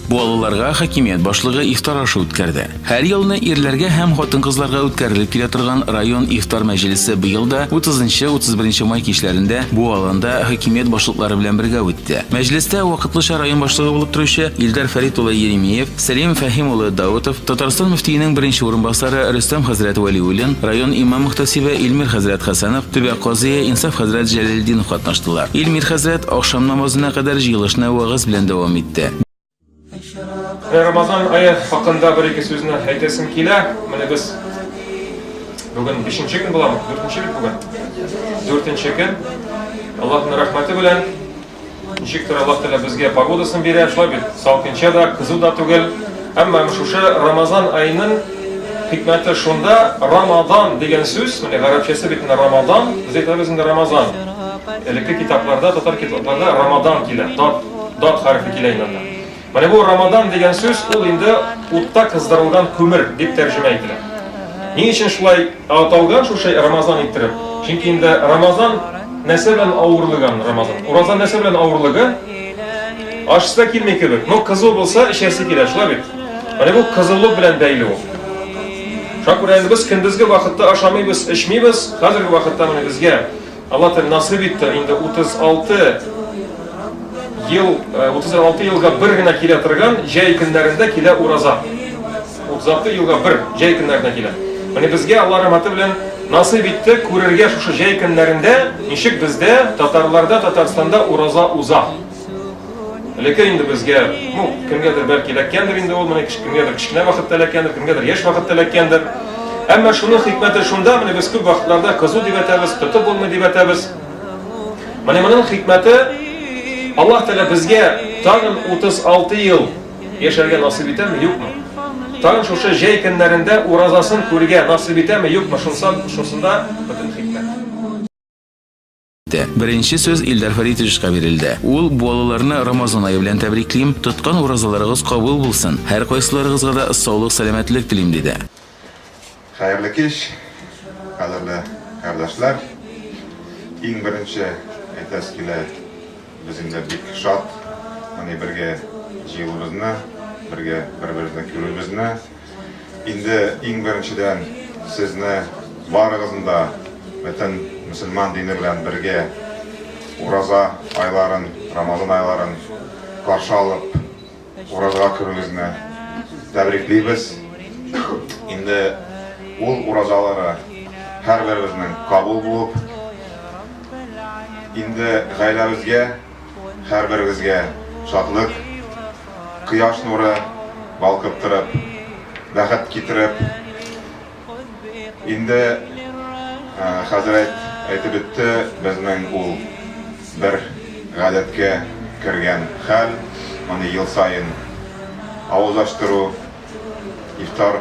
Балаларга хакимият башлыгы ифтар ашы үткәрде. Һәр елны ирләргә һәм хатын-кызларга үткәрелеп килә торган район ифтар мәҗлесе быел да 30-31 май кичләрендә бу аланда хакимият башлыклары белән бергә үтте. Мәҗлестә вакытлыча район башлыгы булып торучы Илдар Фәрит улы Еремеев, Сәлим Фәһим улы Даутов, Татарстан мөфтиенең беренче орынбасары Рөстәм хәзрәт Вәлиуллин, район имам мөхтәсибе Илмир хәзрәт Хәсәнов, төбәк казые Инсаф хәзрәт Җәләлетдинов катнаштылар. Илмир хәзрәт ахшам намазына кадәр җыелышны вагыз белән дәвам итте. Рамазан айы хакында бер-ике сүзне әйтәсем килә. Менә без бүген 5нче көн буламы? 4нче бит бүген. 4нче көн. Аллаһның рәхмәте белән ничектер Аллаһ Тәгалә безгә погодасын бирә, шулай бит. Салкынча да, кызу да түгел. Әмма шушы Рамазан айының хикмәте шунда, Рамадан дигән сүз, менә гарәпчәсе бит Рамадан, без әйтәбез инде Рамазан. Элекке китапларда, татар китапларда Рамадан килә. Дат хәрефе килә инде. Менә бу Рамадан дигән сүз ул инде утта кыздырылган күмер дип тәрҗемә ителә. Ни өчен шулай аталган шушы Рамазан иттереп? Чөнки инде Рамазан нәрсә белән авырлыгын Рамазан. Рамазан нәрсә белән авырлыгы? Ашса килмәй кебек. Но кызыл булса эчәсе килә, шулай бит. Менә бу кызыллык белән бәйле ул. Шуңа күрә инде без көндезге вакытта ашамыйбыз, эчмибез. Хәзерге вакытта менә безгә Аллаһ Тәгалә насыйп итте инде 36 елга бер генә килә торган җәй көннәрендә килә ураза. 36 елга бер җәй көннәрендә килә. Менә безгә Алла рәхмәте белән насыйп итте күрергә шушы җәй көннәрендә ничек бездә татарларда Татарстанда ураза уза. Ләкин инде безгә, кемгәдер бәлки эләккәндер инде ул, менә кемгәдер кичкенә вакытта эләккәндер, кемгәдер яшь вакытта эләккәндер. Әмма шуның хикмәте шунда, менә без күп вакытларда кызу дип әйтәбез, тотып булмый дип әйтәбез. Менә моның хикмәте Аллаһ Тәгалә безгә тагын 36 ел яшәргә насыйп итәме, юкмы? Тагын шушы җәй көннәрендә уразасын күрергә насыйп итәме, юкмы? Шунсында бөтен хикмәт. Беренче сүз Илдар Фәритовичка бирелде. Ул балаларны Рамазан ае белән тәбриклим, тоткан уразаларыгыз кабул булсын. Һәр кайсыларыгызга да саулык, сәламәтлек телим диде. Хәерле кич, кадерле кардәшләр. Иң беренче әйтәс килә biz инде бик шат, менә бергә җыелыбызны, бергә бер-берне күрүебезне. Инде иң беренчедән сезне барыгызны да бөтен мөселман дине белән бергә ураза айларын, Рамазан айларын каршы алып, уразага керүегезне тәбриклибез. Инде ул уразалары һәрберебезнең кабул булып, инде гаиләбезгә һәрберегезгә шатлык, кояш нуры балкып торып, бәхет китереп, инде хәзрәт әйтеп үтте, безнең ул бер гадәткә кергән хәл, моны ел сайын авыз ачтыру, ифтар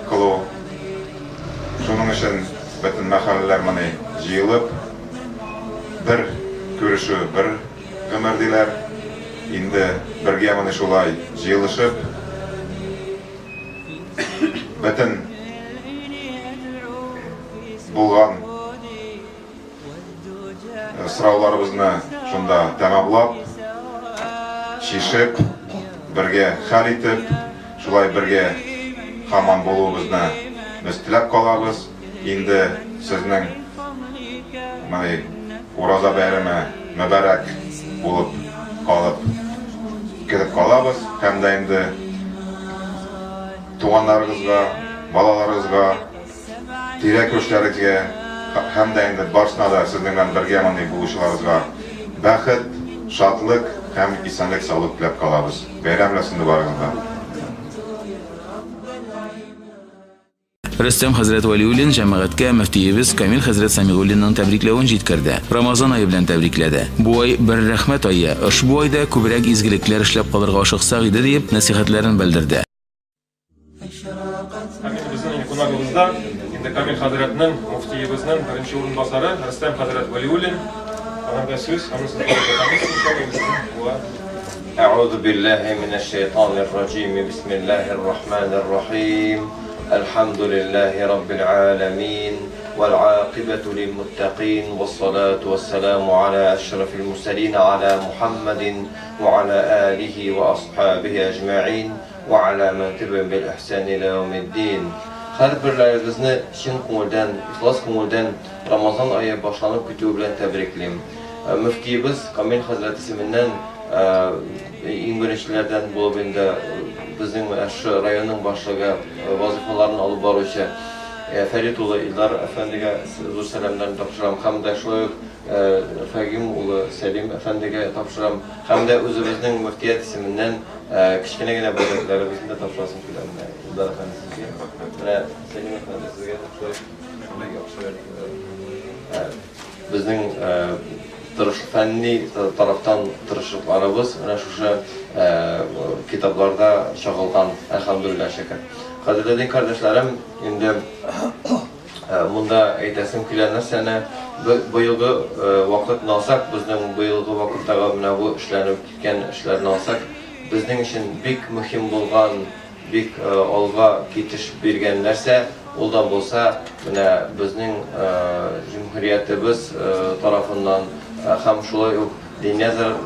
кылу. Шуның өчен бөтен мәхәлләләр моны җыелып, бер күрешү, бер гомер диләр. Инде бергә моны шулай җыелышып, бөтен булган сорауларыбызны шунда тәмамлап, чишеп, бергә хәл итеп, шулай бергә һаман булуыбызны без теләп калабыз. Инде сезнең менә ураза бәйрәме мөбарәк булып калып китеп калабыз. Һәм дә инде туганнарыгызга, балаларыгызга, тирә-күршеләрегезгә һәм дә инде барсына да сезнең белән бергә мондый булучыларыгызга бәхет, шатлык һәм исәнлек, саулык теләп калабыз. Бәйрәм белән барыгызга. Рөстәм хәзрәт Вәлиуллин җәмәгатькә мөфтиебез Камил хәзрәт Сәмигуллинның тәбрикләвен җиткерде. Рамазан ае белән тәбрикләде. Бу ай бер рәхмәт ае. Ошбу айда күбрәк изгелекләр эшләп калырга ашыксак иде дип насихатларын белдерде. Безнең кунагыбызда инде Камил хәзрәтнең, муфтиебезнең беренче урынбасары Рөстәм хәзрәт Вәлиуллин. Аңа сүз, أعوذ بالله من الشيطان الرجيم بسم الله الرحمن الرحيم الحمد لله رب العالمين والعاقبة للمتقين والصلاة والسلام على أشرف المرسلين على محمد وعلى آله وأصحابه أجمعين وعلى من تبعهم بالإحسان إلى يوم الدين. Her birlerinizni şin ko'ngildan, ixlos ko'ngildan Ramazon oyi boshlanib ketuvi bilan tabriklayman. Müftiyimiz Kamil Hazrat isminden eng birinchilardan bo'lib endi bizning shu rayonning boshlig'i vazifalarini olib boruvchi Ferit ulu İldar Efendi'ye zor selamlarını topşıram. Hem de şöyle Fagim ulu Selim Efendi'ye topşıram. Hem de özümüzün müftiyet isminden kichkinagina bölümlerimizin de topşırasım filan. İldar Efendi sizge. Selim Efendi sizge bizning fenli taraftan tırışıklarımız şu kitaplarda çağılgan elhamdülillah şeker. Kadirli kardeşlerim, şimdi bunda aytasım kilenler sene bu yılgı vakit alsak, bizden bu yılgı vakitte bu işlerini gitken işlerini alsak, bizden için büyük mühim bulgan, büyük olga kitiş bergenlerse, oldan bolsa, bizden Cumhuriyetimiz tarafından hem şulay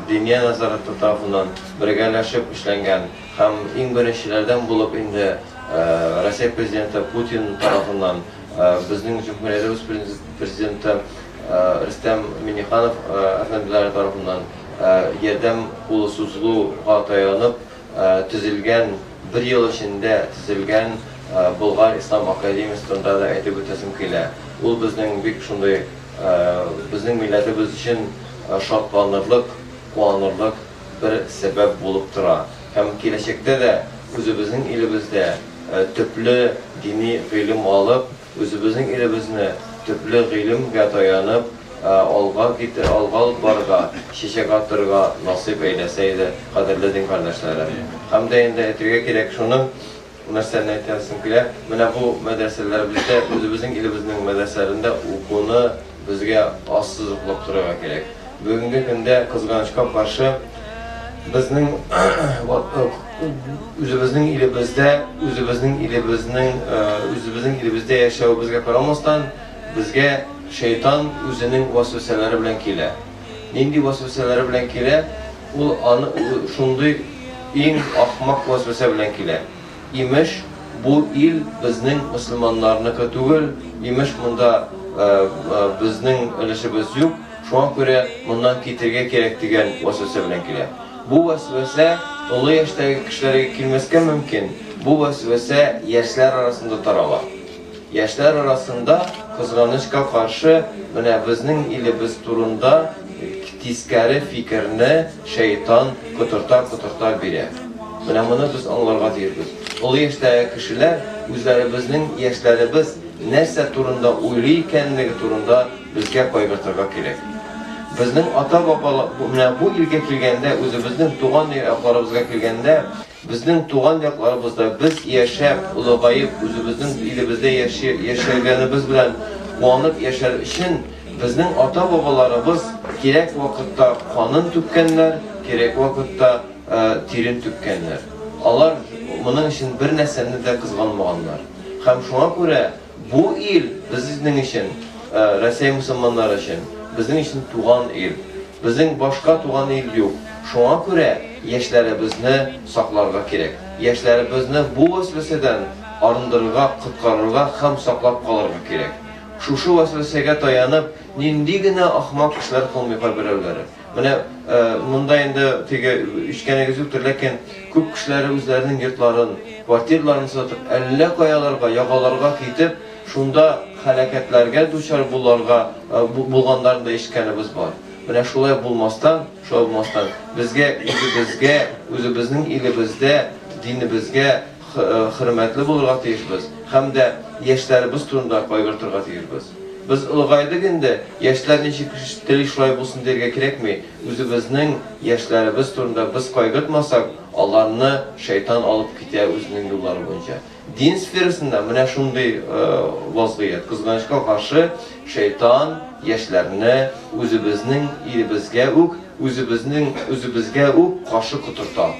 diniye nazaratı tarafından birleşip işlengen, hem en birinçilerden bulup indi Rusya Prezidenti Putin tarafından bizning Cumhuriyetimiz Prezidenti Rustam Minnixanov efendileri tarafından yerdem ulusuzluğa dayanıp tüzülgen, bir yıl içinde tüzülgen Bulgar İslam Akademiyası'nda da aytib ötesim kile. Ul bizning büyük şunday bizning milletimiz için şartlanırlık, kuanırlık bir sebep bulup tura. Hem gelecekte de özümüzün ilimizde tüplü dini ilim alıp, özümüzün ilimizde tüplü ilimge dayanıp, algalık barga, şişek attırga nasip eyleseydi kadirli din kardeşlerim. Hem de indi etirge gerek şunu, Üniversitenin aytasım ki, bu medreselerimizde, özümüzün ilimizin medreselerinde okunu bizge assızlıklık durga gerek. Bugünkü günde kızganışka karşı bizning özümüzün ilimizde yaşağı bizge karamasdan bizge şeytan özünün vasvəsələri bilen kile. Nindi vasvəsələri bilen kile? Ul şunday en ahmak vasvəsə bilen kile. İmiş bu il bizning Müslümanlarniki tugul, imiş bunda bizning ilişimiz yok. Şu an göre bundan ketirge gerek degan vasvəsə bilen kile. Bu vasvəsə ulu yaşdagi kişilərə kilmeske mümkün. Bu vasvəsə yaşlar arasında tarala. Yaşlar arasında kızganışka karşı bizning ilimiz turunda tiskari fikirni şeytan kuturta bire. Bunu biz anlarga deyirbiz. Ulu yaşdagi kişiler özlerimizning yaşlarımız нәрсә турында уйлый икәнлеге турында безгә кайгыртырга кирәк. Безнең ата-бабалар бу илгә килгәндә, үзебезнең туган якларыбызга килгәндә, безнең туган якларыбызда без яшәп, улыгайып, үзебезнең илебездә яшәгәнебез белән куанып яшәр өчен безнең ата-бабаларыбыз кирәк вакытта канын түккәннәр, кирәк вакытта тирен түккәннәр. Алар моның өчен бер нәрсәне дә кызганмаганнар. Һәм шуңа күрә bu il bizning için, Rusya Müslümanları için, bizim için tuğan il. Bizim başka tuğan il yok. Şuna göre yaşlarımızı saklarga gerek. Yaşlarımızı bu vasveseden arındırırga, kıtkarırga hem saklap kalırga gerek. Şu vasvesege dayanıp, nindigine ahmak işler kılmayıpa birevleri. Bunda indi üçgeniz yoktur, lakin köp kişileri özlerinin yurtların, kvartirlerini satıp, elle kayalarga, yağalarga kitip, şunda hareketlerge düşer bulganların da eşitkenimiz var. Şulay bulmastan, özümüzün ilimizde, dinimizde hürmetli bulurga teyişbiz. Hem de yaşlarımız turunda kaygırtırga teyişbiz. Biz ılgaydığında yaşlar neçik dili şulay bulsun derge gerek mi? Özümüzün yaşlarımız turunda biz kaygırtmasak, Allah'ını şeytan alıp gider özünün yolları boyunca. Din sferasında şunday vaziyet, kızganışka karşı şeytan yaşlarını özümüzün ilimizge özümüzge karşı kuturta.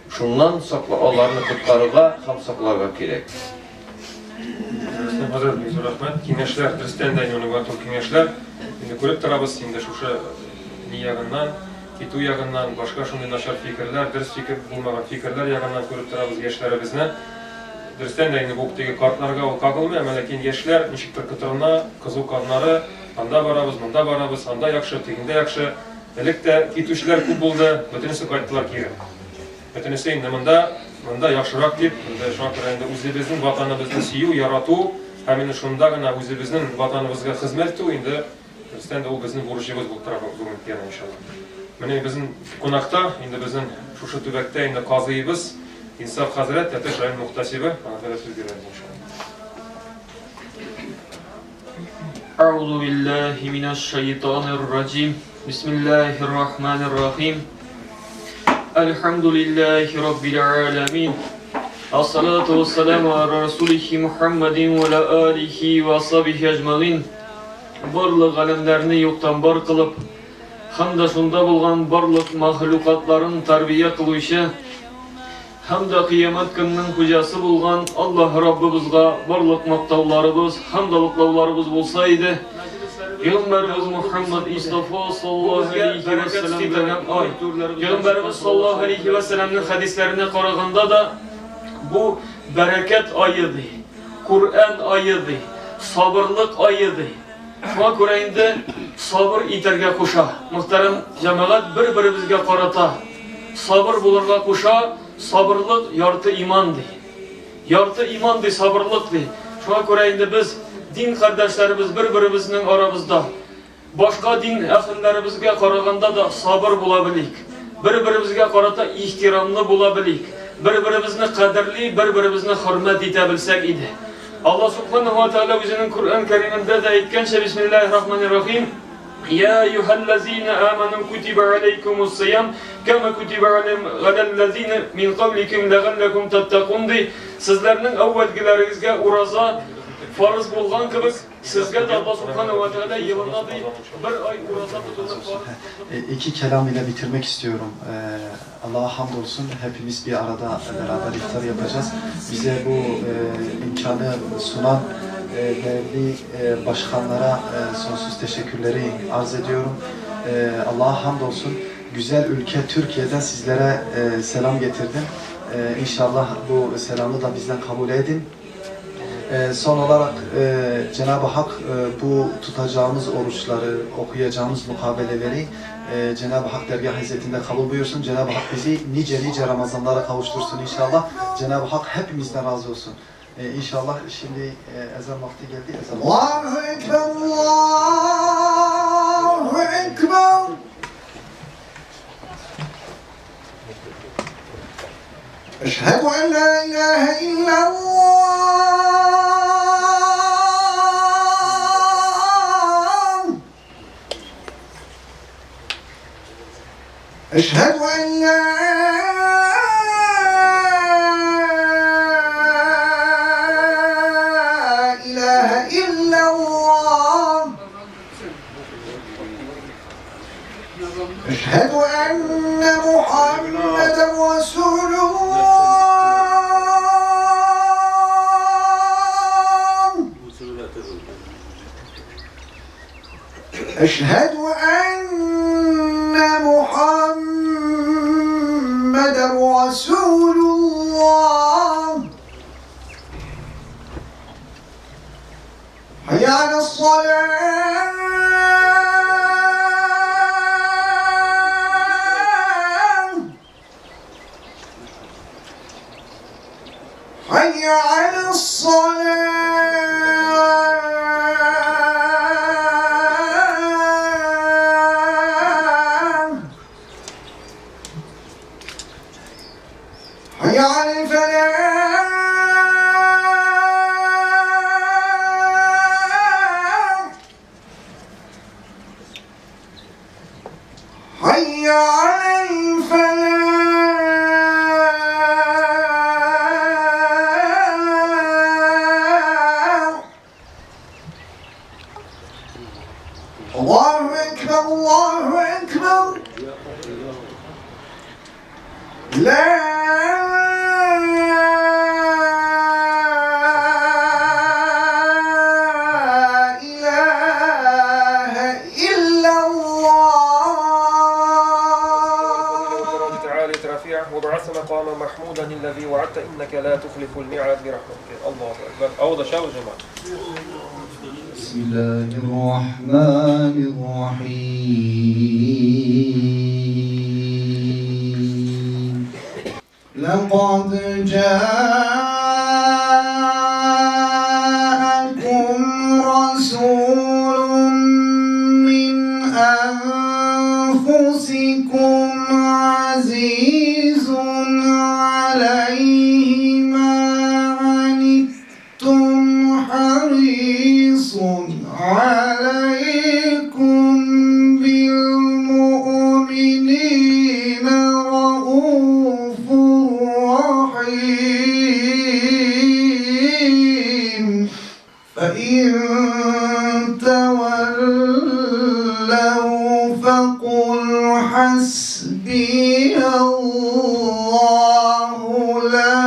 Şundan Allah'ını kutkarıga hem saklarga gerek. Hazret Büyük Rahmet, kengeşler, Dristan da yönü var, kengeşler. Şimdi görüp tarafız, şimdi şu niyagından, kitu yagından, başka şunday naşar fikirler, ders fikir bulmagan fikirler yagından görüp tarafız gençlerimizne. Dristan da yine bu oktaki kartlarga o kakılmıyor, ama lakin gençler, nişiktir kıtırına, kızıl kanları, anda barabız, mında barabız, anda yakşı, teginde yakşı. Elikte kituşlar küp buldu, bütünüsü kayıttılar ki. Bütünüsü indi mında yaxşırak deyip, şu an kadar o'zimizning vatanimizni siyu, yaratu, hem şunda gana o'zimizning vatanimizga xizmat etu, endi Dristan o bizning burchimiz bo'lib turadi bugun inshaalloh. Mana bizning qonaqda, endi bizning shu tubakda endi qoziyimiz Insof Hazrat, Tatash rayon muhtasibi, mana so'z beradi inshaalloh. A'udhu billahi mineşşeytanirracim. Bismillahirrahmanirrahim. Elhamdülillahi Rabbil alemin. As-salatu vesselamu ala Resulihi Muhammedin ve ala alihi ve ashabihi ecmaîn. Barlık alemlerini yoktan bar kılıp, hamda şunda bulgan barlık mahlukatların terbiye kılıyışı, hamda kıyamet gününün hücası bulgan Allah Rabbimizga barlık maktavlarımız, hamdalıklarımız olsaydı, Peygamberimiz Muhammed Mustafa sallallahu aleyhi ve sellem'den Peygamberimiz sallallahu aleyhi ve sellem'nin hadislerine karaganda da bu bereket ayıdı, Kur'an ayıdı, sabırlık ayıdı. Şuna göre sabır iterge koşa, muhterem cemaat bir-birimizge karata, sabır bulurga koşa, sabırlık yartı imandı. Yartı imandı, sabırlıktı. Şuna göre biz din kardeşlerimiz bir-birimizin aramızda, başka din ehillerimizge karaganda da sabır bulabilik. Bir-birimizge karata ihtiramlı bulabilik. Bir-birimizini kadirli, bir-birimizini hürmet edebilsek idi. Allah subhanahu ve teala bizinin Kur'an-ı Kerim'inde de etkençe Bismillahirrahmanirrahim. Ya eyyühellezine amenu kutibe aleykumus-siyam kema kutibe alellezine min qablikum legallekum tettekun di. Sizlerinin evvelgilerinizge uraza farz bulgan kibik sizge de Allah subhanahu ve teala yılına bir ay uraza tutulup farz. İki kelam ile bitirmek istiyorum. Allah'a hamdolsun hepimiz bir arada beraber iftar yapacağız. Bize bu imkanı sunan değerli başkanlara sonsuz teşekkürleri arz ediyorum. Allah'a hamdolsun güzel ülke Türkiye'den sizlere selam getirdim. İnşallah bu selamı da bizden kabul edin. Son olarak Cenab-ı Hak bu tutacağımız oruçları, okuyacağımız mukabeleleri Cenab-ı Hak dergâh hizmetinde kabul buyursun. Cenab-ı Hak bizi nice Ramazanlara kavuştursun inşallah. Cenab-ı Hak hepimizden razı olsun. İnşallah şimdi ezan vakti geldi. Allahu Ekber, Allahu Ekber. Eşhedü en la ilahe illallah. Eşhedü en la ilahe illallah. Eşhedü enne Muhammeden Resulullah. Eşhedü enne Muhammeden Resulullah. Hayy ale's-salâh. Hayy ale's-salâh. Hayy alel-felâh. Hayy alel-felâh. Allahu Ekber, Allahu Ekber. La رمضان الذي وعدت إنك لا تخلف الميعاد برحمتك. الله أكبر. أوضى شاو جماعة. بسم الله الرحمن الرحيم. لقد جاءكم رسول من أنفسكم عزيز عليه ما عنتم حريص عليكم بالمؤمنين رؤوف رحيم. فإن تولوا فقل حسبي الله لا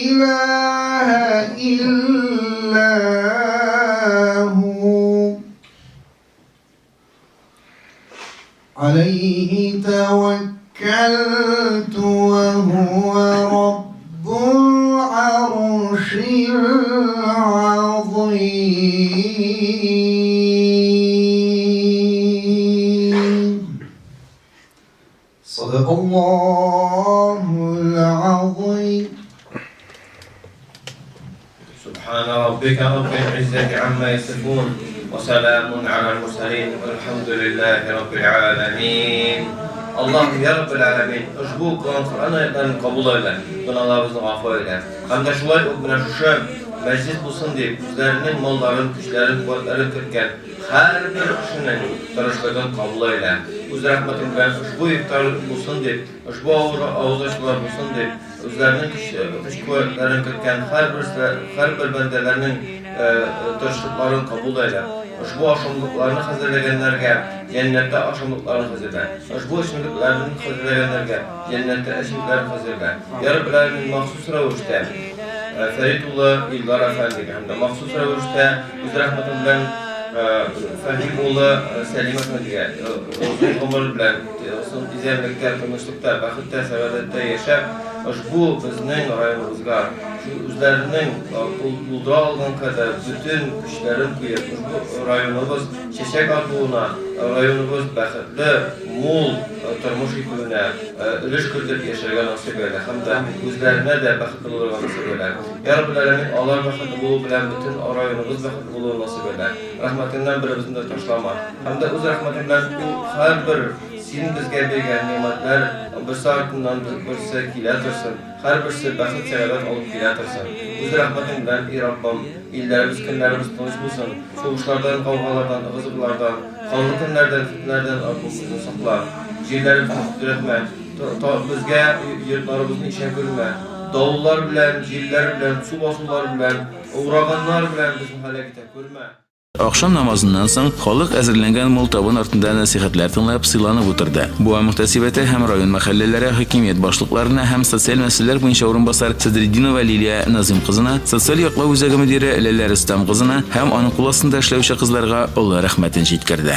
إله إلا هو عليه توكلت وهو رب العرش العظيم. صدق الله العظيم. سبحان ربك رب العزة عما يصفون وسلام على المرسلين والحمد لله رب العالمين. Allah ya Rabbil Alemin, ushbu Qur'onlarni qabul eyle, günahlarımızı affı eyle. Hem de şulay o güne şu meclis bulsun deyip, bizlerinin malların, güçlerin, kuvvetlerin kırken her bir kişinin tırışlığını kabul eyle. Uz rahmetin ben ushbu iftar bulsun deyip, ushbu ağızlaşmalar bulsun deyip, üzerinin güç kuvvetlerin kırken her bir bendelerinin tırışlıklarını kabul eyle. Ushbu aşımlıklarını hazırlayanlarga cennette aşımlıklarını hazırla. Ushbu aşımlıklarını hazırlayanlarga cennette aşımlıklarını hazırla. Ya Rabbil Alemin mahsus ravuşta Feritullah İlgar Efendi'ye hem de mahsus ravuşta öz rahmetin bilen Fahimoğlu Selim Efendi'ye uzun ömür bilen izemlikte, tanışlıkta, baxitte, saadette yaşap ushbu bizning rayonimizga o'zlarining buldura olgan kadar bütün kuchlarni qo'yib ushbu rayonimiz chechak otuvuna, rayonimiz baxtli, mo'l turmush yukuna ulush kiritib yashashga nasib etdi hamda o'zlarina da baxtli bo'lishga nasib etdi. Ya Rabbil Alemin, Alloh baxtli bo'lishi bilan bütün rayonimiz baxtli bo'lishga nasib etdi. Rahmatingdan birimizni tashlama. Hamda o'z rahmating bilan har bir sen bizga bergan ne'matlar bir soatdan birisi kelatursin. Har birisi baxt saodat olib kelatursin. O'z rahmating bilan ey Robbim, illarimiz, kunlarimiz tinch bo'lsin. So'g'ishlardan, qavg'alardan, g'azablardan, qonli kunlardan, fitnalardan Allohimizni saqla. Yerlarimizni qudratma. Bizga yurtlarimizni ishon ko'rma. Dovullar bilan, yillar bilan, suv bosuvlar bilan, uğraganlar bilan bizni halakata ko'rma. Akşam namazından so'ng xalq әзерләнгән мул табын артында нәсихәтләр тыңлап сыйланып утырды. Бу мөхтәсибәте һәм район мәхәлләләре хакимият башлыкларына һәм социаль мәсьәләләр буенча урынбасар Садретдинова Лилия Назим кызына, социаль яклау үзәге мөдире Ләлә Рөстәм кызына һәм аның кул астында эшләүче кызларга Алла рәхмәтен җиткерде.